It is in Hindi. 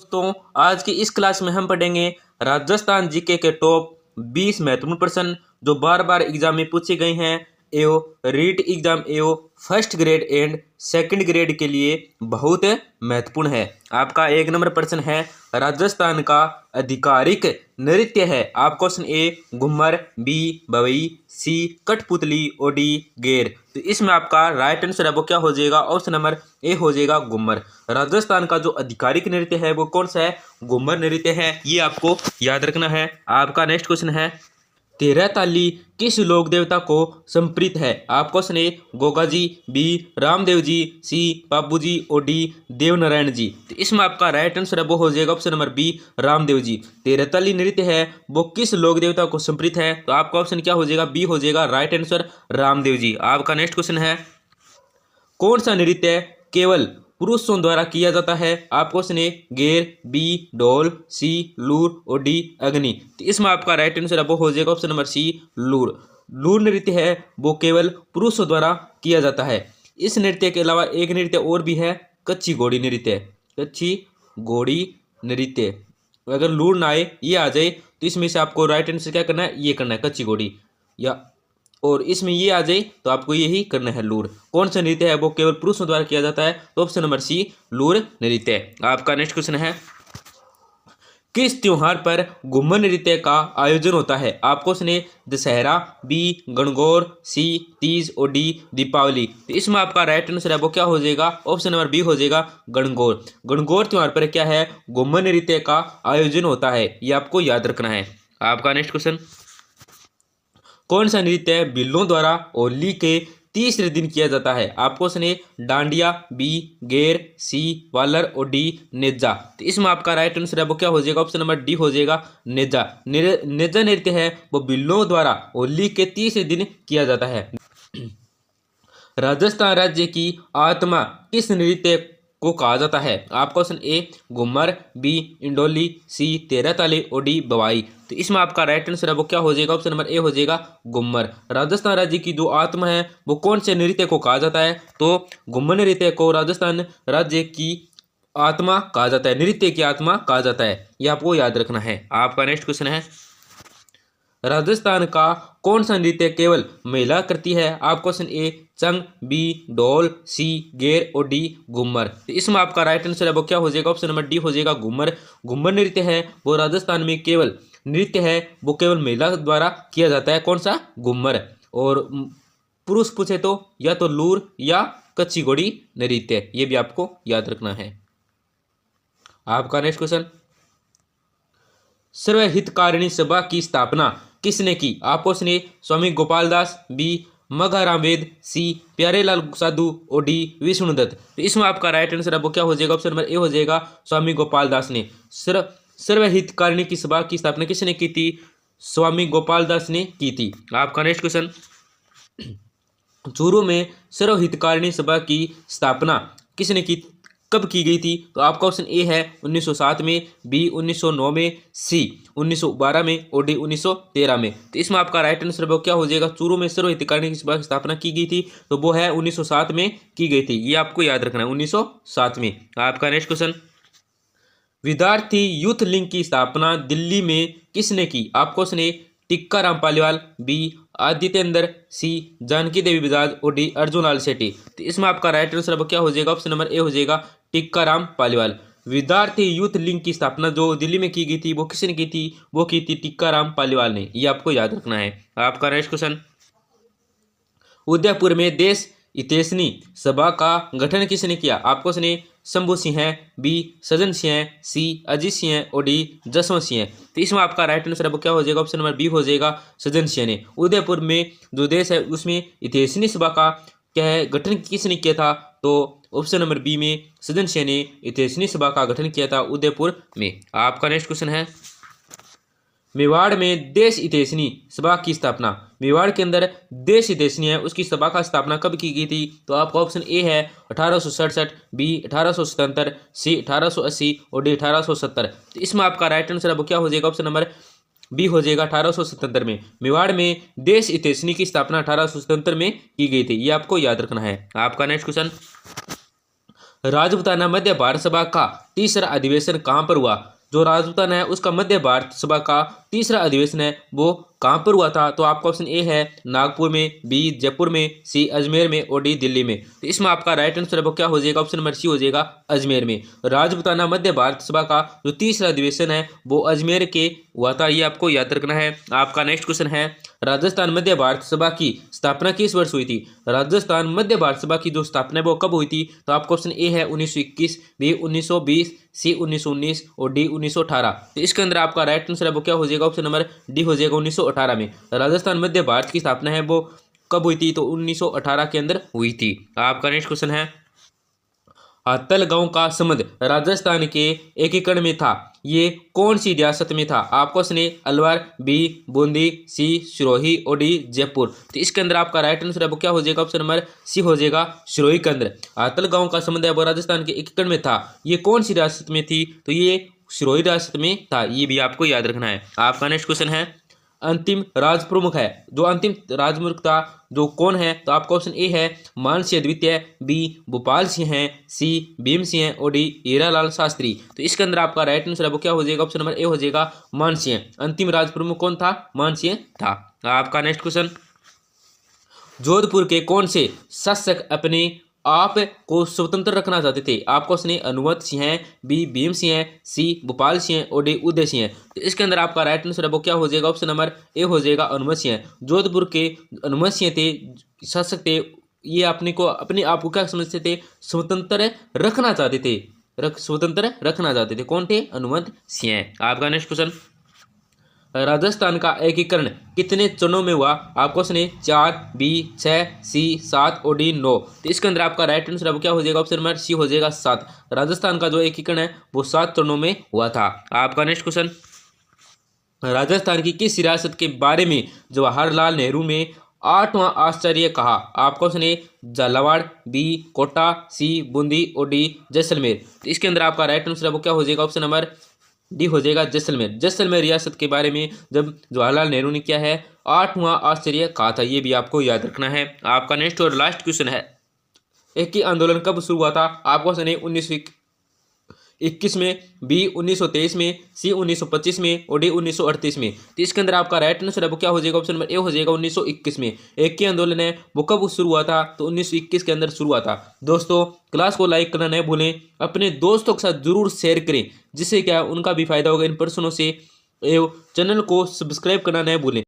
दोस्तों, आज की इस क्लास में हम पढ़ेंगे राजस्थान जीके के टॉप 20 महत्वपूर्ण प्रश्न जो बार बार एग्जाम में पूछे गए हैं एवं रीट एग्जाम एवं first grade and second grade के लिए बहुत महत्वपूर्ण है। आपका 1 नंबर प्रश्न है, राजस्थान का आधिकारिक नृत्य है। आप क्वेश्चन ए घूमर, बी बवई, सी कठपुतली, और डी गेर। तो इसमें आपका राइट आंसर है वो क्या हो जाएगा? ऑप्शन नंबर ए हो जाएगा घूमर। राजस्थान का जो आधिकारिक नृत्य है वो कौन सा है? घूमर नृत्य है, ये आपको याद रखना है। आपका नेक्स्ट क्वेश्चन है, तेरह ताली किस लोक देवता को समर्पित है? आप क्वेश्चन ए गोगा जी, बी रामदेव जी, सी बाबू जी, और डी देवनारायण जी। तो इसमें आपका राइट आंसर है वो हो जाएगा option number B Ramdev ji. तेरह ताली नृत्य है वो किस लोक देवता को समर्पित है? तो आपका ऑप्शन क्या हो जाएगा? बी हो जाएगा राइट आंसर रामदेव जी। आपका नेक्स्ट क्वेश्चन है, कौन सा नृत्य केवल पुरुषों द्वारा किया जाता है? आप क्वेश्चन ए गेर, बी ढोल, सी लूर, और डी अग्नि। तो इसमें आपका राइट आंसर वो हो जाएगा ऑप्शन नंबर सी लूर। लूर नृत्य है वो केवल पुरुषों द्वारा किया जाता है। इस नृत्य के अलावा एक नृत्य और भी है, कच्ची घोड़ी नृत्य। कच्ची घोड़ी नृत्य, अगर लूर ना आए ये आ जाए तो इसमें से आपको राइट आंसर क्या करना है? ये करना है कच्ची घोड़ी, या और इसमें ये आ जाए तो आपको यही करना है लूर। कौन सा नृत्य है वो केवल पुरुषों द्वारा किया जाता है? तो ऑप्शन नंबर सी लूर नृत्य। आपका नेक्स्ट क्वेश्चन है, किस त्योहार पर घूमर नृत्य का आयोजन होता है? आप क्वेश्चन ए दशहरा, बी गणगौर, सी तीज, और डी दीपावली। तो इसमें आपका राइट आंसर है वो क्या हो जाएगा? ऑप्शन नंबर बी हो जाएगा गणगौर। गणगौर त्योहार पर क्या है? घूमर नृत्य का आयोजन होता है, ये आपको याद रखना है। आपका नेक्स्ट क्वेश्चन, कौन सा नृत्य बिल्लों द्वारा होली के तीसरे दिन किया जाता है? आप क्वेश्चन ए डांडिया, बी गेर, सी वालर, और डी नेजा। तो इसमें आपका राइट आंसर है वो क्या हो जाएगा? ऑप्शन नंबर डी हो जाएगा नेजा। नेजा नृत्य है वो बिल्लों द्वारा होली के तीसरे दिन किया जाता है। राजस्थान राज्य की आत्मा किस नृत्य को कहा जाता है? आप क्वेश्चन ए घूमर, बी इंडोली, सी तेरह ताली, और डी बवाई। तो इसमें आपका राइट आंसर है वो क्या हो जाएगा? ऑप्शन नंबर ए हो जाएगा घूमर। राजस्थान राज्य की जो आत्मा है वो कौन से नृत्य को कहा जाता है? तो घूमर नृत्य को राजस्थान राज्य की आत्मा कहा जाता है, नृत्य की आत्मा कहा जाता है, ये आपको याद रखना है। आपका नेक्स्ट क्वेश्चन है, राजस्थान का कौन सा नृत्य केवल महिला करती है? आप क्वेश्चन ए चंग, बी ढोल, सी गेर, और डी घूमर। तो इसमें आपका राइट आंसर है वो क्या हो जाएगा? ऑप्शन नंबर डी हो जाएगा घूमर। घूमर नृत्य है वो राजस्थान में केवल नृत्य है वो केवल महिला द्वारा किया जाता है। कौन सा? घूमर। और पुरुष पूछे तो या तो लूर या कच्ची घोड़ी नृत्य, ये भी आपको याद रखना है। आपका नेक्स्ट क्वेश्चन, सर्वहितकारिणी सभा की स्थापना किसने की? आप क्वेश्चन ए स्वामी गोपाल दास, बी मघाराम वेद, सी प्यारेलाल साधु, और डी विष्णुदत्त। तो इसमें आपका राइट आंसर है वो क्या हो जाएगा? ऑप्शन नंबर ए हो जाएगा स्वामी गोपाल दास ने। सर्वहितकारिणी की सभा की स्थापना किसने की थी? स्वामी गोपाल दास ने की थी। आपका नेक्स्ट क्वेश्चन, चूरू में सर्वहितकारिणी सभा की स्थापना किसने की, कब की गई थी? तो आपका ऑप्शन ए है 1907 में, बी 1909 में, सी 1912 में, और डी 1913 में। तो इसमें आपका राइट आंसर वो क्या हो जाएगा? चूरू में सर्वहितकारिणी सभा की स्थापना की गई थी तो वो है 1907 में की गई थी, ये आपको याद रखना है 1907 में। आपका नेक्स्ट क्वेश्चन, विद्यार्थी यूथ लिंक की स्थापना दिल्ली में किसने की? आप क्वेश्चन ए टिक्का राम पालीवाल, बी आदित्येंद्र, सी जानकी देवी बजाज, और डी अर्जुन लाल सेठी। तो इसमें आपका राइट आंसर अब क्या हो जाएगा? ऑप्शन नंबर ए हो जाएगा टिक्का राम पालीवाल। विद्यार्थी यूथ लिंक की स्थापना जो दिल्ली में की गई थी वो किसने की थी? वो की थी टिक्का राम पालीवाल ने, ये आपको याद रखना है। आपका नेक्स्ट क्वेश्चन, उदयपुर में देश हितैषणी सभा का गठन किसने किया? आप क्वेश्चन ए शंभू सिंह है, बी सज्जन सिंह है, सी अजीत सिंह है, और डी जसवंत सिंह है। तो इसमें आपका राइट आंसर अब क्या हो जाएगा? ऑप्शन नंबर बी हो जाएगा सज्जन सिंह ने। उदयपुर में जो देश है उसमें हितैषणी सभा का क्या है गठन किसने किया था? तो ऑप्शन नंबर बी में सज्जन सिंह ने हितैषणी सभा का गठन किया था उदयपुर में। आपका नेक्स्ट क्वेश्चन है, मेवाड़ में देश हितैषणी सभा की स्थापना, मेवाड़ के अंदर देश हितैषणी है उसकी सभा का स्थापना कब की गई थी? तो आपका ऑप्शन ए है 1867, बी 1877, सी 1880, और डी 1870। तो इसमें आपका राइट आंसर अब क्या हो जाएगा? ऑप्शन नंबर बी हो जाएगा 1877 में। मेवाड़ में देश हितैषणी की स्थापना 1877 में की गई थी, ये आपको याद रखना है। आपका नेक्स्ट क्वेश्चन, राजपूताना मध्य भारत सभा का तीसरा अधिवेशन कहाँ पर हुआ? जो राजपूताना है उसका मध्य भारत सभा का तीसरा अधिवेशन है वो कहाँ पर हुआ था? तो आपका ऑप्शन ए है नागपुर में, बी जयपुर में, सी अजमेर में और डी दिल्ली में। तो इसमें आपका राइट आंसर वो क्या हो जाएगा? ऑप्शन नंबर सी हो जाएगा अजमेर में। राजपूताना मध्य भारत सभा का जो तीसरा अधिवेशन है वो अजमेर के हुआ था, ये आपको याद रखना है। आपका नेक्स्ट क्वेश्चन है राजस्थान मध्य भारत सभा की स्थापना किस वर्ष हुई थी? राजस्थान मध्य भारत सभा की जो स्थापना है वो कब हुई थी? तो आपका ऑप्शन ए है 1921, बी 1920, सी 1919 और डी 1918। तो इसके अंदर आपका राइट आंसर है वो क्या हो जाएगा? ऑप्शन नंबर डी हो जाएगा 1918 में। राजस्थान मध्य भारत की स्थापना है वो कब हुई थी? तो 1918 के अंदर हुई थी। आपका नेक्स्ट क्वेश्चन है हाथल गांव का संबंध राजस्थान के एकीकरण में था, ये कौन सी रियासत में था? आपको सुने अलवर, बी बूंदी, सी सिरोही और डी जयपुर। तो इसके अंदर आपका राइट आंसर है वो क्या हो जाएगा? ऑप्शन नंबर सी हो जाएगा सिरोही के अंदर। हाथल गांव का संबंध है वो राजस्थान के एकीकरण में था, ये कौन सी रियासत में थी? तो ये सिरोही रियासत में था, ये भी आपको याद रखना है। आपका नेक्स्ट क्वेश्चन है अंतिम राज प्रमुख है, जो अंतिम राजप्रमुख था जो कौन है? तो आपका ऑप्शन ए है मानसिंह द्वितीय, बी भोपाल सिंह है, सी भीम सिंह है और डी हीरालाल शास्त्री। तो इसके अंदर आपका राइट आंसर है वो क्या हो जाएगा? ऑप्शन नंबर ए हो जाएगा मानसिंह। अंतिम राज प्रमुख कौन था? मानसिंह था। आपका नेक्स्ट क्वेश्चन जोधपुर के कौन से शासक अपने आप को स्वतंत्र रखना चाहते थे? आपको उसने अनुमत सिंह है, बी भीम सिंह है, सी भोपाल सिंह है और डी उदय सिंह है। तो इसके अंदर आपका राइट आंसर है वो क्या हो जाएगा? ऑप्शन नंबर ए हो जाएगा अनुमत सिंह है। जोधपुर के अनुमत सिंह थे, शासक थे, ये अपने आप को क्या समझते थे? स्वतंत्र रखना चाहते थे, स्वतंत्र रखना चाहते थे। कौन थे? अनुमत सिंह। आपका नेक्स्ट क्वेश्चन राजस्थान का एकीकरण कितने चरणों में हुआ? आपको सुने 4, बी 6, सी 7 और डी 9। तो इसके अंदर आपका राइट आंसर अब क्या हो जाएगा? ऑप्शन नंबर सी हो जाएगा 7। राजस्थान का जो एकीकरण है वो 7 चरणों में हुआ था। आपका नेक्स्ट क्वेश्चन राजस्थान की किस रियासत के बारे में जवाहरलाल नेहरू ने 8वां आश्चर्य कहा? आपको सुने झालावाड़, बी कोटा, सी बूंदी और डी जैसलमेर। तो इसके अंदर आपका राइट आंसर वो क्या हो जाएगा? ऑप्शन नंबर डी हो जाएगा जैसलमेर। जैसलमेर रियासत के बारे में जब जवाहरलाल नेहरू ने क्या है 8वां आश्चर्य कहा था, ये भी आपको याद रखना है। आपका नेक्स्ट और लास्ट क्वेश्चन है एक ही आंदोलन कब शुरू हुआ था? आपको सुने 1921 में, बी 1923 में, सी 1925 में और डी 1938 में। तो इसके अंदर आपका राइट आंसर है वो क्या हो जाएगा? ऑप्शन नंबर ए हो जाएगा 1921 में। एक ही आंदोलन है वो कब शुरू हुआ था? तो 1921 के अंदर शुरू हुआ था। दोस्तों क्लास को लाइक करना नहीं भूलें, अपने दोस्तों के साथ जरूर शेयर करें, जिससे क्या उनका भी फायदा होगा इन प्रश्नों से। चैनल को सब्सक्राइब करना नहीं भूलें।